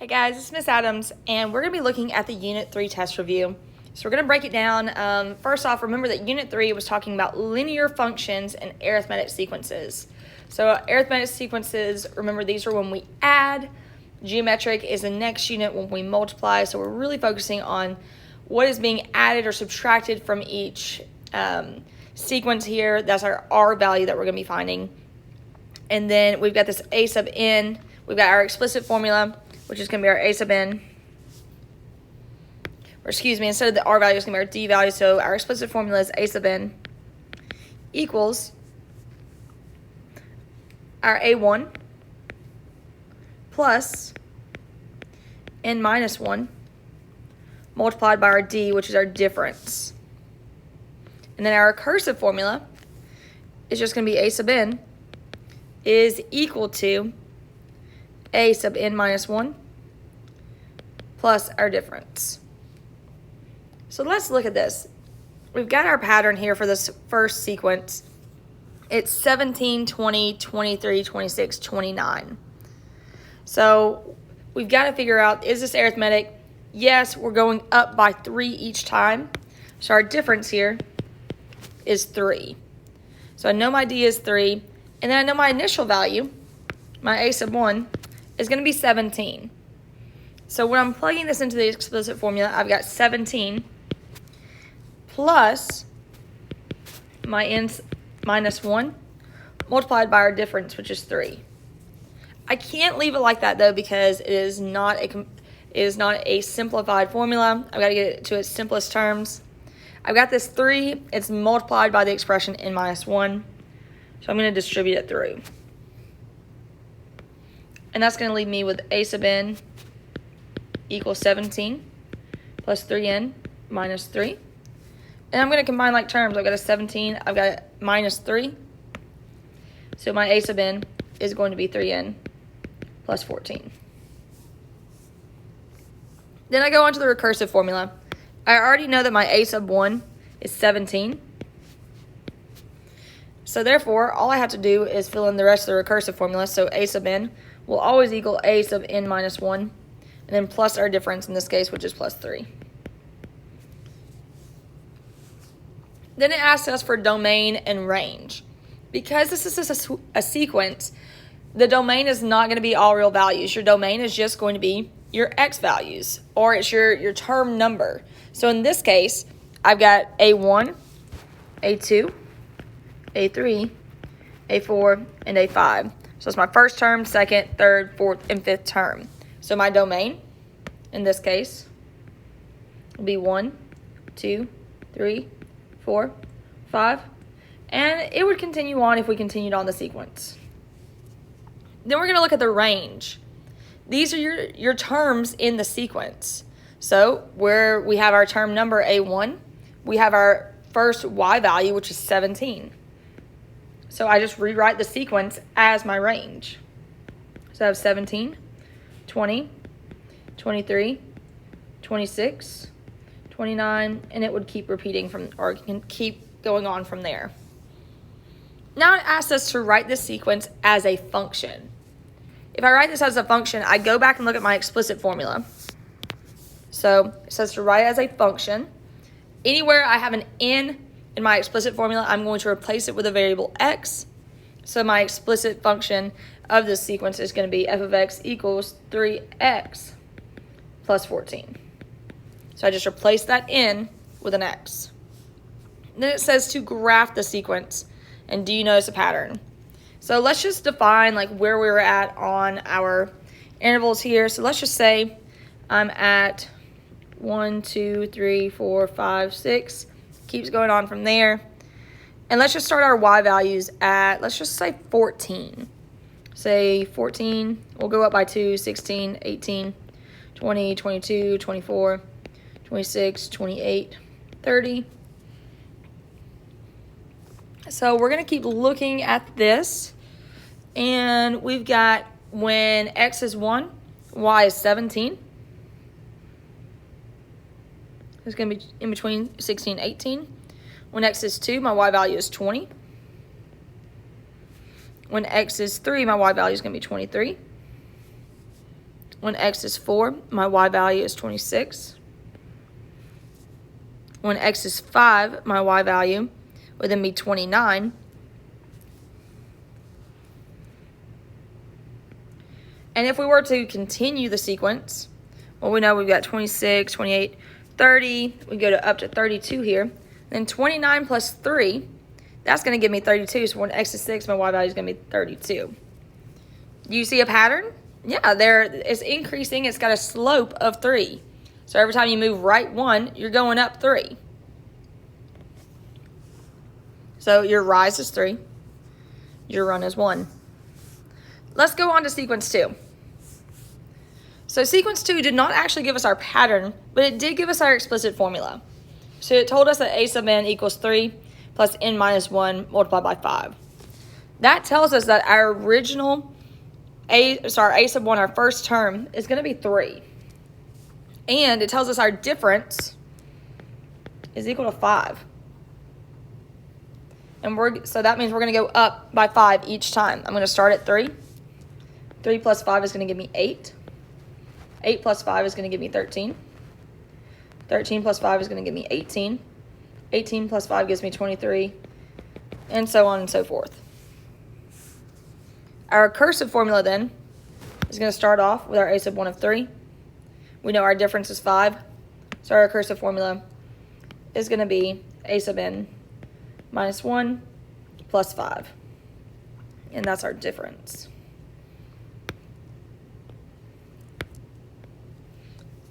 Hey guys, it's Miss Adams, and we're going to be looking at the Unit 3 test review. So we're going to break it down. First off, remember that Unit 3 was talking about linear functions and arithmetic sequences. So arithmetic sequences, remember these are when we add. Geometric is the next unit when we multiply. So we're really focusing on what is being added or subtracted from each sequence here. That's our R value that we're going to be finding. And then we've got this A sub n. We've got our explicit formula, which is going to be our A sub n. Or excuse me, instead of the R value, it's going to be our D value. So our explicit formula is A sub n equals our A1 plus n minus 1 multiplied by our D, which is our difference. And then our recursive formula is just going to be A sub n is equal to A sub n minus 1 plus our difference. So let's look at this. We've got our pattern here for this first sequence. It's 17, 20, 23, 26, 29. So we've got to figure out, is this arithmetic? Yes, we're going up by 3 each time. So our difference here is 3. So I know my D is 3. And then I know my initial value, my A sub 1, is going to be 17. So when I'm plugging this into the explicit formula, I've got 17 plus my n minus 1 multiplied by our difference, which is 3. I can't leave it like that, though, because it is not a simplified formula. I've got to get it to its simplest terms. I've got this 3. It's multiplied by the expression n minus 1. So I'm going to distribute it through. And that's going to leave me with A sub n equals 17 plus 3n minus 3. And I'm going to combine like terms. I've got a 17. I've got a minus 3. So my A sub n is going to be 3n plus 14. Then I go on to the recursive formula. I already know that my A sub 1 is 17. So therefore, all I have to do is fill in the rest of the recursive formula. So A sub n will always equal A sub n minus 1, and then plus our difference in this case, which is plus 3. Then it asks us for domain and range. Because this is a sequence, the domain is not going to be all real values. Your domain is just going to be your x values, or it's your term number. So in this case, I've got A1, A2, A3, A4, and A5. So it's my first term, second, third, fourth, and fifth term. So my domain, in this case, will be 1, 2, 3, 4, 5. And it would continue on if we continued on the sequence. Then we're going to look at the range. These are your terms in the sequence. So where we have our term number A1, we have our first y value, which is 17. So I just rewrite the sequence as my range. So I have 17, 20, 23, 26, 29, and it would keep repeating or can keep going on from there. Now it asks us to write this sequence as a function. If I write this as a function, I go back and look at my explicit formula. So it says to write as a function. Anywhere I have an n in my explicit formula, I'm going to replace it with a variable x. So my explicit function of this sequence is going to be f of x equals 3x plus 14. So I just replace that n with an x. Then it says to graph the sequence. And do you notice a pattern? So let's just define like where we were at on our intervals here. So let's just say I'm at 1, 2, 3, 4, 5, 6. Keeps going on from there. And let's just start our y values at, let's just say 14. Say 14, we'll go up by 2, 16, 18, 20, 22, 24, 26, 28, 30. So we're going to keep looking at this. And we've got when x is 1, y is 17. It's going to be in between 16 and 18. When x is 2, my y value is 20. When x is 3, my y value is going to be 23. When x is 4, my y value is 26. When x is 5, my y value would then be 29. And if we were to continue the sequence, well, we know we've got 26, 28, 30. We go to up to 32 here. Then 29 plus 3, that's going to give me 32. So when x is 6, my y value is going to be 32. Do you see a pattern? Yeah, there it's increasing. It's got a slope of 3. So every time you move right 1, you're going up 3. So your rise is 3. Your run is 1. Let's go on to sequence 2. So sequence 2 did not actually give us our pattern, but it did give us our explicit formula. So it told us that a sub n equals 3 plus n minus 1 multiplied by 5. That tells us that our original a sub 1, our first term, is going to be 3. And it tells us our difference is equal to 5. And so that means we're going to go up by 5 each time. I'm going to start at 3. 3 plus 5 is going to give me 8. 8 plus 5 is going to give me 13. 13 plus 5 is going to give me 18. 18 plus 5 gives me 23. And so on and so forth. Our recursive formula then is going to start off with our a sub 1 of 3. We know our difference is 5. So our recursive formula is going to be a sub n minus 1 plus 5. And that's our difference.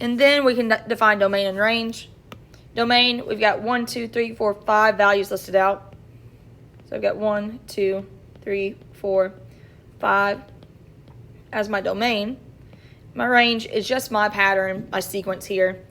And then we can define domain and range. Domain, we've got 1, 2, 3, 4, 5 values listed out. So I've got 1, 2, 3, 4, 5 as my domain. My range is just my pattern, my sequence here,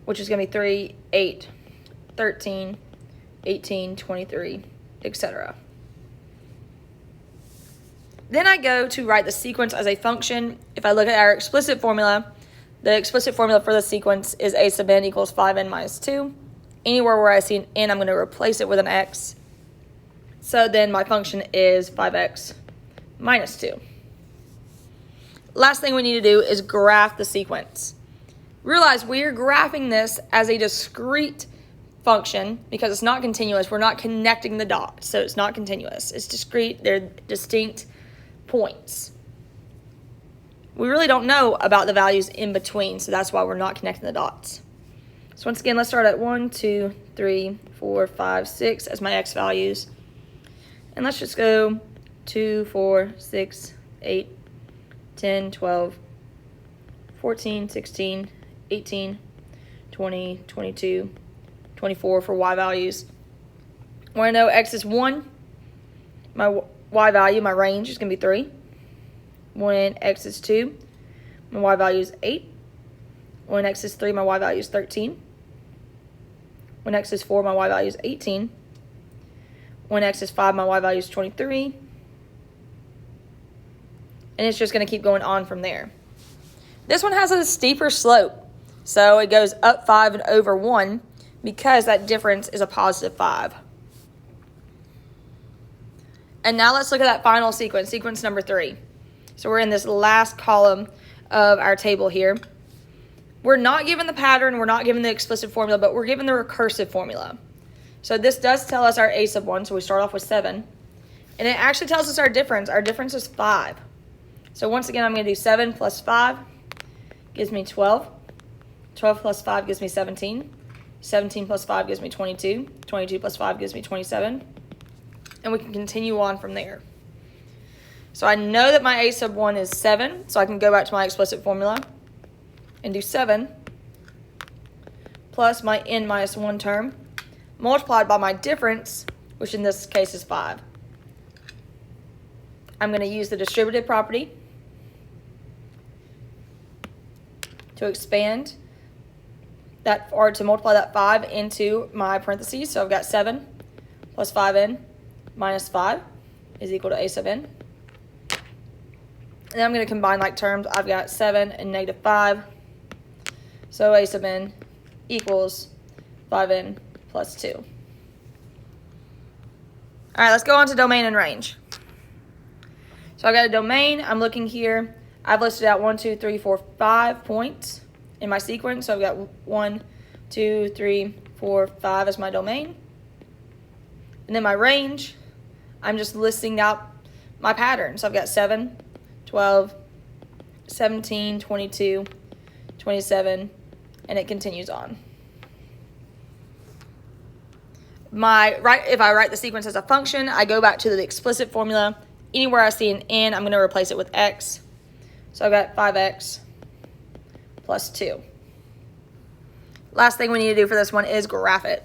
which is going to be 3, 8, 13, 18, 23, etc. Then I go to write the sequence as a function. If I look at our explicit formula, the explicit formula for the sequence is a sub n equals 5n minus 2. Anywhere where I see an n, I'm going to replace it with an x. So then my function is 5x minus 2. Last thing we need to do is graph the sequence. Realize we are graphing this as a discrete function because it's not continuous. We're not connecting the dots, so it's not continuous. It's discrete. They're distinct points. We really don't know about the values in between, so that's why we're not connecting the dots. So once again, let's start at 1, 2, 3, 4, 5, 6 as my x values. And let's just go 2, 4, 6, 8, 10, 12, 14, 16, 18, 20, 22, 24 for y values. When I know x is 1, my y value, my range is going to be 3. When x is 2, my y value is 8. When x is 3, my y value is 13. When x is 4, my y value is 18. When x is 5, my y value is 23. And it's just going to keep going on from there. This one has a steeper slope. So it goes up 5 and over 1 because that difference is a positive 5. And now let's look at that final sequence, sequence number 3. So we're in this last column of our table here. We're not given the pattern, we're not given the explicit formula, but we're given the recursive formula. So this does tell us our a sub 1, so we start off with 7. And it actually tells us our difference. Our difference is 5. So once again, I'm going to do 7 plus 5 gives me 12. 12 plus 5 gives me 17. 17 plus 5 gives me 22. 22 plus 5 gives me 27. And we can continue on from there. So I know that my a sub 1 is 7, so I can go back to my explicit formula and do 7 plus my n minus 1 term multiplied by my difference, which in this case is 5. I'm going to use the distributive property to expand that, or to multiply that 5 into my parentheses. So I've got 7 plus 5n minus 5 is equal to a sub n. And then I'm going to combine like terms. I've got 7 and negative 5. So a sub n equals 5n plus 2. All right, let's go on to domain and range. So I've got a domain. I'm looking here I've listed out 1, 2, 3, 4, 5 points in my sequence. So I've got 1, 2, 3, 4, 5 as my domain. And then my range, I'm just listing out my pattern. So I've got 7, 12, 17, 22, 27, and it continues on. If I write the sequence as a function, I go back to the explicit formula. Anywhere I see an n, I'm going to replace it with x. So I've got 5x plus 2. Last thing we need to do for this one is graph it.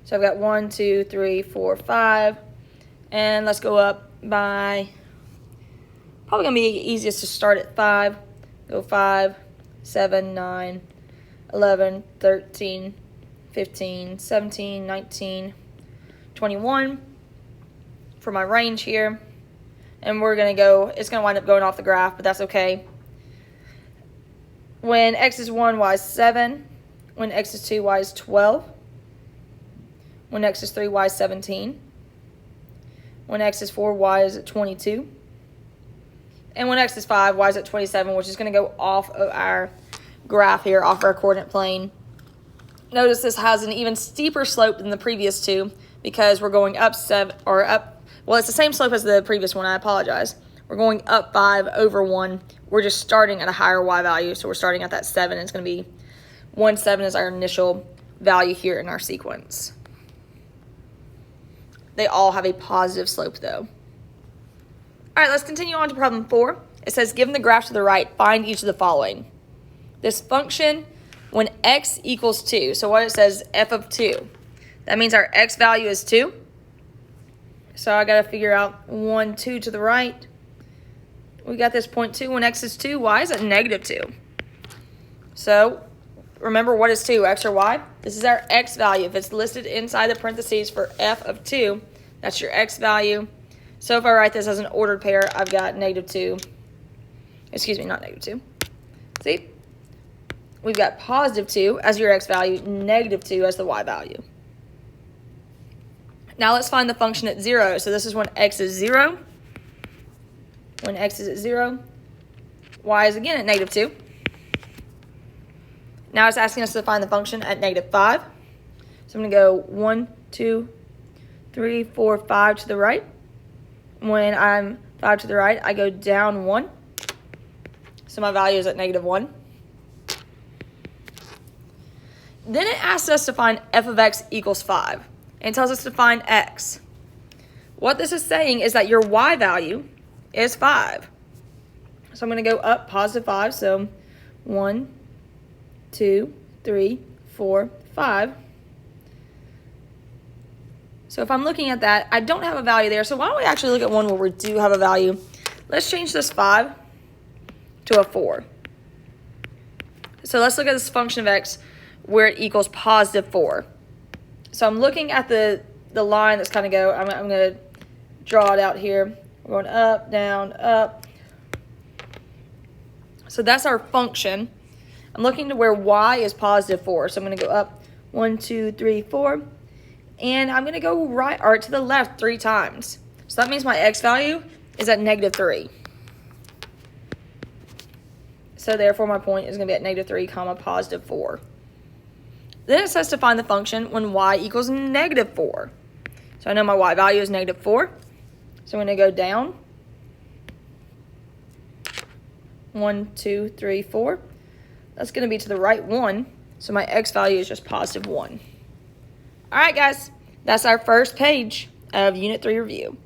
So I've got 1, 2, 3, 4, 5. And let's go up by, probably going to be easiest to start at 5. Go 5, 7, 9, 11, 13, 15, 17, 19, 21 for my range here. And we're going to go, it's going to wind up going off the graph, but that's okay. When x is 1, y is 7. When x is 2, y is 12. When x is 3, y is 17. When x is 4, y is at 22. And when x is 5, y is at 27, which is going to go off of our graph here, off our coordinate plane. Notice this has an even steeper slope than the previous two because we're going up well, it's the same slope as the previous one, I apologize. We're going up 5 over 1. We're just starting at a higher y value, so we're starting at that 7. It's going to be 1, 7 is our initial value here in our sequence. They all have a positive slope though. All right, let's continue on to problem 4. It says, given the graph to the right, find each of the following. This function, when x equals 2, so what it says, f of 2. That means our x value is 2. So I got to figure out 1, 2 to the right. We got this point 2. When x is 2, y is at negative 2. So remember, what is 2, x or y? This is our x value. If it's listed inside the parentheses for f of 2, that's your x value. So if I write this as an ordered pair, I've got negative 2. Excuse me, not negative 2. See? We've got positive 2 as your x value, negative 2 as the y value. Now let's find the function at 0. So this is when x is 0. When x is at 0, y is again at negative 2. Now it's asking us to find the function at negative 5. So I'm going to go 1, 2, 3, 4, 5 to the right. When I'm 5 to the right, I go down 1. So my value is at negative 1. Then it asks us to find f of x equals 5. And tells us to find x. What this is saying is that your y value is 5. So I'm going to go up positive 5. So 1, 2, 3, 4, 5. So if I'm looking at that, I don't have a value there. So why don't we actually look at one where we do have a value. Let's change this 5 to a 4. So let's look at this function of x where it equals positive 4. So I'm looking at the line that's kind of I'm going to draw it out here. We're going up, down, up. So that's our function. I'm looking to where y is positive 4. So I'm going to go up 1, 2, 3, 4. And I'm going to go right or to the left 3 times. So that means my x value is at negative 3. So therefore my point is going to be at negative 3 comma positive 4. Then it says to find the function when y equals negative 4. So I know my y value is negative 4. So I'm going to go down. 1, 2, 3, 4. That's going to be to the right 1. So my x value is just positive 1. All right, guys. That's our first page of Unit 3 review.